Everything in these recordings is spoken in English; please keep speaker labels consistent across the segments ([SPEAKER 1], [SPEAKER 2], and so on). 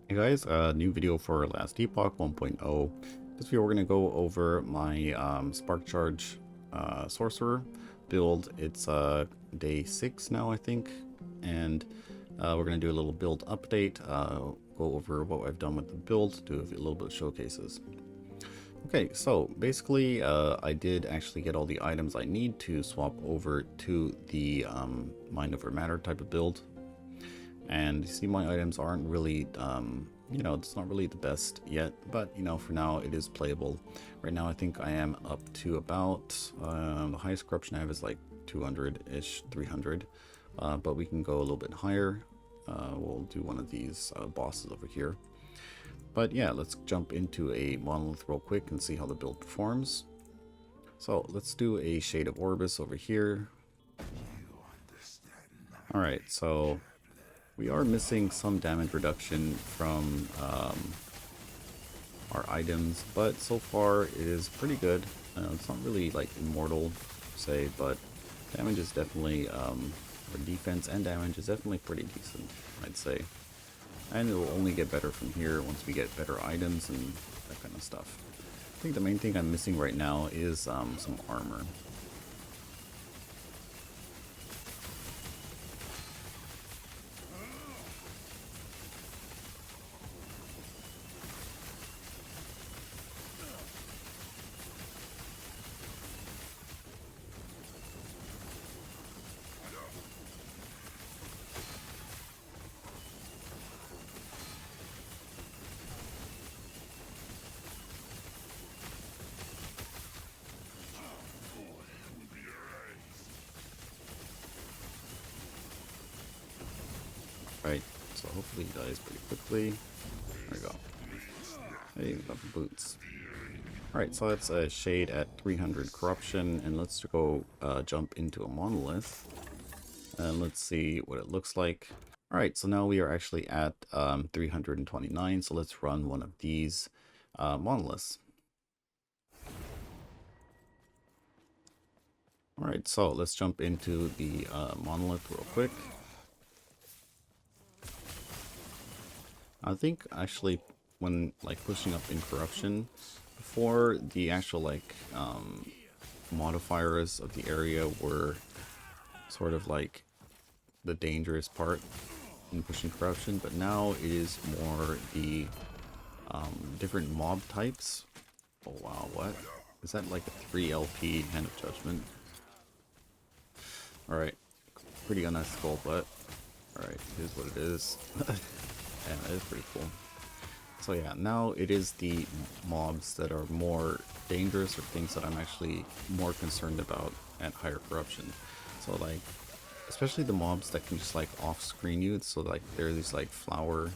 [SPEAKER 1] Hey guys, new video for Last Epoch 1.0. This video we're going to go over my Spark Charge Sorcerer build. It's day 6 now, I think, and we're going to do a little build update, go over what I've done with the build, do a little bit of showcases. Okay, so basically I did actually get all the items I need to swap over to the Mind Over Matter type of build. And you see my items aren't really, you know, it's not really the best yet, but you know, for now it is playable. Right now I think I am up to about, the highest corruption I have is like 200-ish, 300, but we can go a little bit higher. We'll do one of these bosses over here. But yeah, let's jump into a monolith real quick and see how the build performs. So let's do a Shade of Orbis over here. Alright, so we are missing some damage reduction from our items, but so far it is pretty good. It's not really like immortal, say, but damage is definitely, or defense and damage is definitely pretty decent, I'd say. And it will only get better from here once we get better items and that kind of stuff. I think the main thing I'm missing right now is some armor. Right, so hopefully he dies pretty quickly. There we go. Hey, we got boots. Alright, so that's a Shade at 300 corruption, and let's go jump into a monolith. And let's see what it looks like. Alright, so now we are actually at 329, so let's run one of these monoliths. Alright, so let's jump into the monolith real quick. I think actually when like pushing up in corruption, before the actual like modifiers of the area were sort of like the dangerous part in pushing corruption, but now it is more the different mob types. Oh wow, what? Is that like a 3 LP Hand of Judgment? Alright, pretty unethical, but alright, it is what it is. Yeah, that is pretty cool. So yeah, now it is the mobs that are more dangerous or things that I'm actually more concerned about at higher corruption. So like, especially the mobs that can just like off-screen you. So like there are these like flower,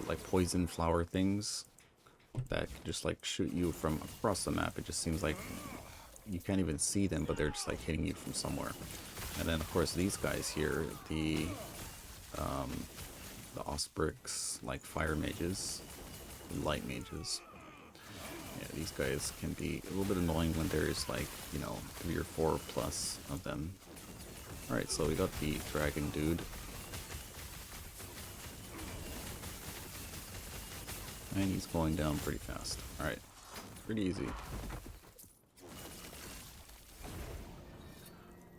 [SPEAKER 1] like poison flower things that can just like shoot you from across the map. It just seems like you can't even see them, but they're just like hitting you from somewhere. And then of course these guys here, the Osprix, like fire mages, and light mages. Yeah, these guys can be a little bit annoying when there's like, you know, 3 or 4 plus of them. Alright, so we got the dragon dude. And he's going down pretty fast. Alright, pretty easy.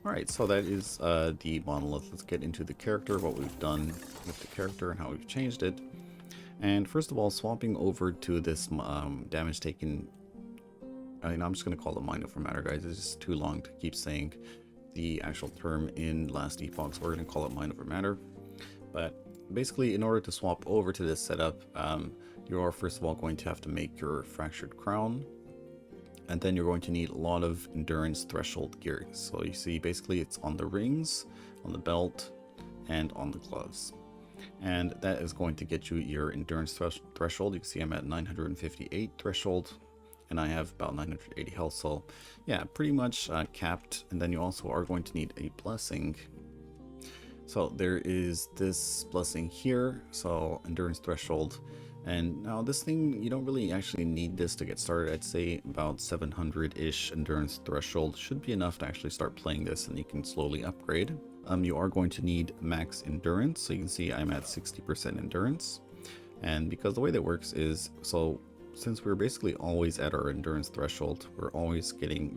[SPEAKER 1] Alright, so that is the monolith. Let's get into the character, what we've done with the character and how we've changed it. And first of all, swapping over to this damage taken, I mean, I'm just going to call it Mind Over Matter, guys. It's just too long to keep saying the actual term in Last Epoch, so we're going to call it Mind Over Matter. But basically, in order to swap over to this setup, you are first of all going to have to make your Fractured Crown. And then you're going to need a lot of endurance threshold gear. So you see, basically it's on the rings, on the belt, and on the gloves. And that is going to get you your endurance threshold. You can see I'm at 958 threshold, and I have about 980 health. So yeah, pretty much capped. And then you also are going to need a blessing. So there is this blessing here. So endurance threshold. And now this thing, you don't really actually need this to get started. I'd say about 700-ish endurance threshold should be enough to actually start playing this, and you can slowly upgrade. you are going to need max endurance. So you can see I'm at 60% endurance. And because the way that works is, so since we're basically always at our endurance threshold, we're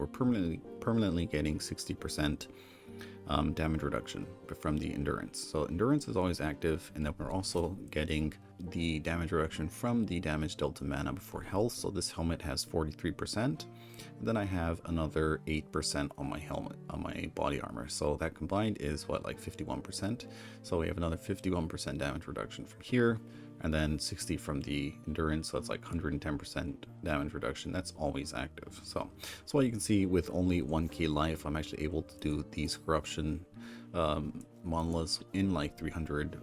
[SPEAKER 1] permanently getting 60% damage reduction from the endurance. So endurance is always active, and then we're also getting the damage reduction from the damage dealt to mana before health. So this helmet has 43%, and then I have another 8% on my helmet, on my body armor. So that combined is what, like 51%. So we have another 51% damage reduction from here, and then 60 from the endurance, so it's like 110% damage reduction. That's always active. So you can see with only 1k life, I'm actually able to do these corruption monoliths in like 300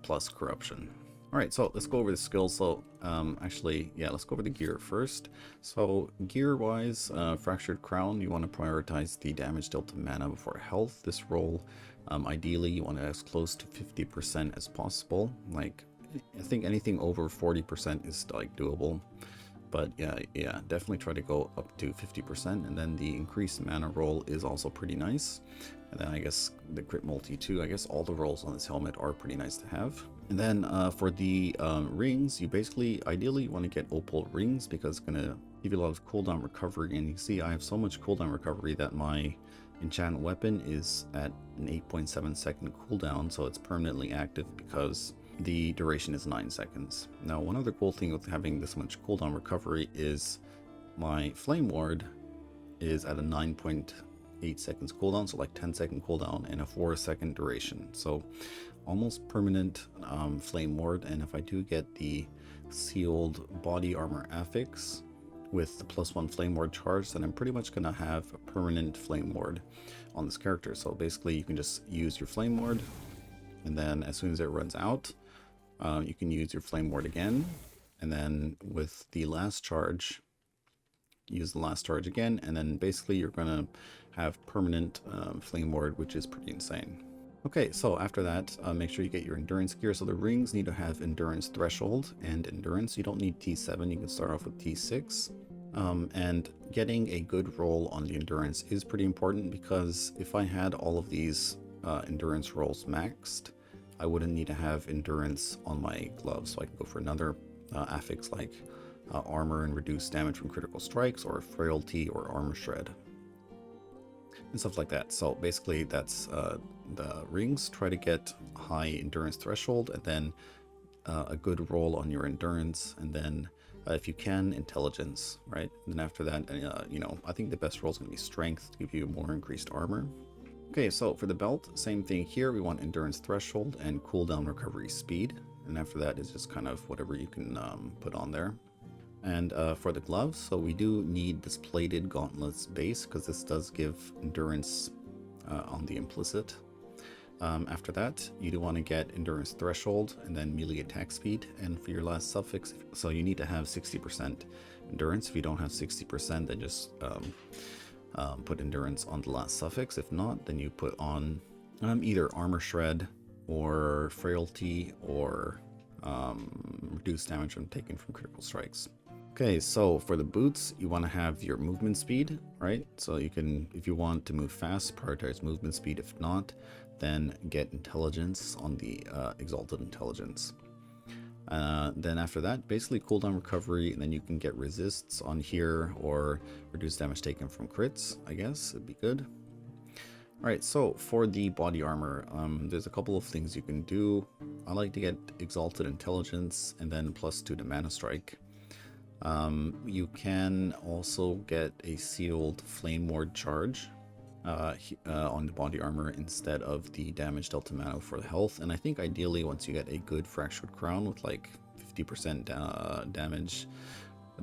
[SPEAKER 1] plus corruption. All right, so let's go over the skills. So let's go over the gear first. So gear wise, Fractured Crown, you want to prioritize the damage dealt to mana before health. This roll, ideally you want it as close to 50% as possible. Like, I think anything over 40% is like doable, but yeah, definitely try to go up to 50%. And then the increased mana roll is also pretty nice. And then I guess the crit multi too. I guess all the rolls on this helmet are pretty nice to have. And then for the rings, you basically ideally want to get opal rings because it's gonna give you a lot of cooldown recovery. And you see I have so much cooldown recovery that my enchantment weapon is at an 8.7 second cooldown, so it's permanently active because the duration is 9 seconds. Now, one other cool thing with having this much cooldown recovery is my Flame Ward is at a 9.8 seconds cooldown, so like 10-second cooldown and a 4-second duration. So almost permanent Flame Ward. And if I do get the sealed body armor affix with the +1 Flame Ward charge, then I'm pretty much gonna have a permanent Flame Ward on this character. So basically you can just use your Flame Ward, and then as soon as it runs out, you can use your Flame Ward again, and then with the last charge, use the last charge again, and then basically you're gonna have permanent Flame Ward, which is pretty insane. Okay, so after that, make sure you get your endurance gear. So the rings need to have endurance threshold and endurance. You don't need T7, you can start off with T6. And getting a good roll on the endurance is pretty important, because if I had all of these endurance rolls maxed, I wouldn't need to have endurance on my gloves, so I can go for another affix like armor and reduce damage from critical strikes, or frailty, or armor shred, and stuff like that. So basically that's the rings. Try to get high endurance threshold, and then a good roll on your endurance, and then if you can, intelligence, right? And then after that, I think the best roll is going to be strength to give you more increased armor. Okay, so for the belt, same thing here. We want endurance threshold and cooldown recovery speed. And after that is just kind of whatever you can put on there. And for the gloves, so we do need this plated gauntlets base, because this does give endurance on the implicit. After that, you do want to get endurance threshold and then melee attack speed. And for your last suffix, so you need to have 60% endurance. If you don't have 60%, then just put endurance on the last suffix. If not, then you put on either armor shred or frailty, or reduced damage from taken from critical strikes. Okay, so for the boots, you want to have your movement speed, right? So you can, if you want to move fast, prioritize movement speed. If not, then get intelligence on the exalted intelligence. Then after that, basically cooldown recovery, and then you can get resists on here, or reduce damage taken from crits, I guess, it'd be good. Alright, so for the body armor, there's a couple of things you can do. I like to get exalted intelligence, and then +2 to mana strike. You can also get a sealed flame ward charge on the body armor instead of the damage dealt to mana for the health. And I think ideally once you get a good fractured crown with like 50% damage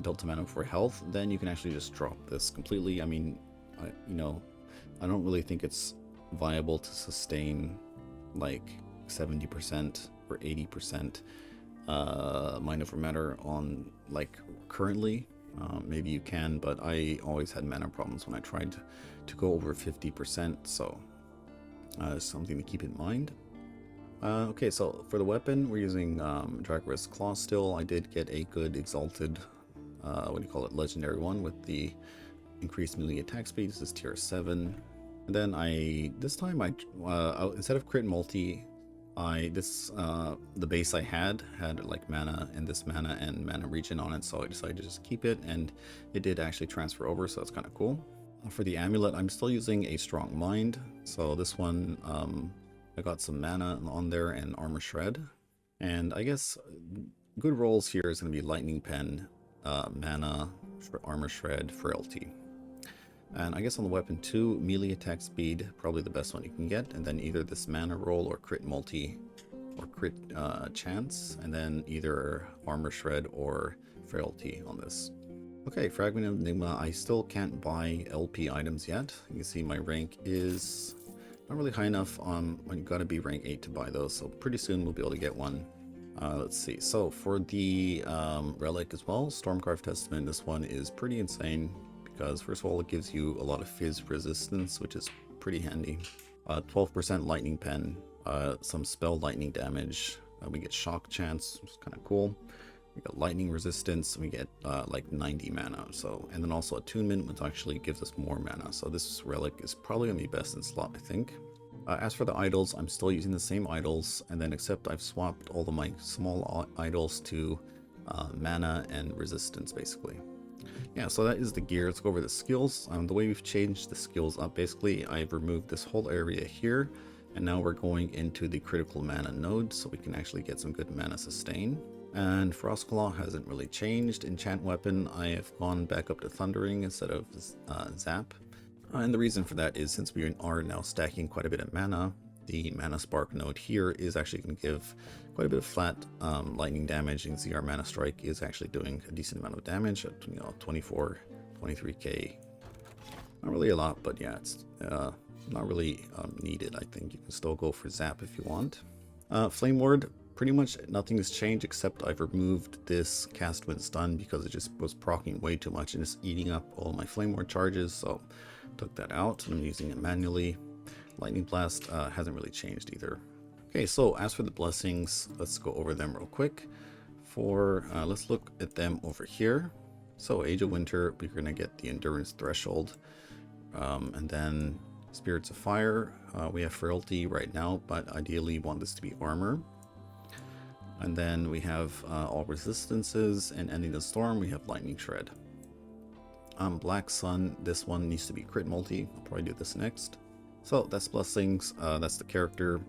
[SPEAKER 1] dealt to mana for health, then you can actually just drop this completely. I mean, I don't really think it's viable to sustain like 70% or 80% mind over matter on like currently. Maybe you can, but I always had mana problems when I tried to go over 50%, so something to keep in mind. Okay, so for the weapon, we're using Dragoras Claw still. I did get a good exalted, legendary one with the increased melee attack speed. This is tier 7. And then this time instead of crit multi, the base I had like mana and this mana and mana regen on it, so I decided to just keep it, and it did actually transfer over, so that's kind of cool. For the amulet, I'm still using a strong mind, so this one I got some mana on there and armor shred, and I guess good rolls here is going to be lightning pen, mana, armor shred, frailty. And I guess on the weapon too, melee attack speed, probably the best one you can get, and then either this mana roll or crit multi or crit chance, and then either armor shred or frailty on this. Okay, Fragment of Enigma, I still can't buy LP items yet. You can see my rank is not really high enough you gotta be rank 8 to buy those, so pretty soon we'll be able to get one. Let's see, so for the relic as well, Stormcarved Testament, this one is pretty insane. Because first of all, it gives you a lot of fizz resistance, which is pretty handy. 12% lightning pen, some spell lightning damage. We get shock chance, which is kind of cool. We got lightning resistance, and we get like 90 mana. So, and then also attunement, which actually gives us more mana. So this relic is probably gonna be best in slot, I think. As for the idols, I'm still using the same idols, and then except I've swapped all of my small idols to mana and resistance, basically. Yeah, so that is the gear. Let's go over the skills. The way we've changed the skills up, basically, I've removed this whole area here, and now we're going into the critical mana node, so we can actually get some good mana sustain. And Frostclaw hasn't really changed. Enchant weapon, I have gone back up to Thundering instead of Zap. And the reason for that is since we are now stacking quite a bit of mana, the Mana Spark node here is actually going to give quite a bit of flat lightning damage. You can see our Mana Strike is actually doing a decent amount of damage at 24, 23k. Not really a lot, but yeah, it's not really needed. I think you can still go for Zap if you want. Flame Ward, pretty much nothing has changed except I've removed this cast when stun because it just was proccing way too much and it's eating up all my Flame Ward charges, so took that out. I'm using it manually. Lightning Blast hasn't really changed either. Okay, so as for the blessings, let's go over them real quick. Let's look at them over here. So Age of Winter, we're gonna get the Endurance Threshold, and then Spirits of Fire. We have Frailty right now, but ideally want this to be armor. And then we have all resistances, and Ending the Storm, we have Lightning Shred. Black Sun, this one needs to be crit multi. I'll probably do this next. So that's blessings, that's the character,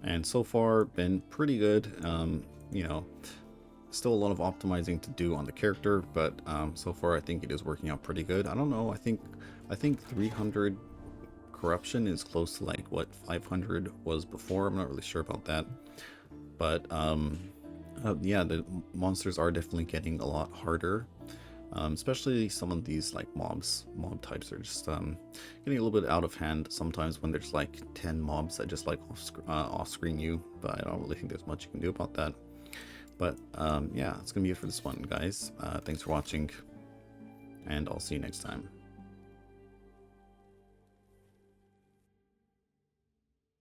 [SPEAKER 1] and so far been pretty good. You know, still a lot of optimizing to do on the character, but so far I think it is working out pretty good. I don't know, I think 300 corruption is close to like what 500 was before. I'm not really sure about that, but yeah, the monsters are definitely getting a lot harder. Especially some of these like mob types are just getting a little bit out of hand sometimes when there's like 10 mobs that just like off screen you, but I don't really think there's much you can do about that. But yeah, that's gonna be it for this one, guys. Thanks for watching, and I'll see you next time.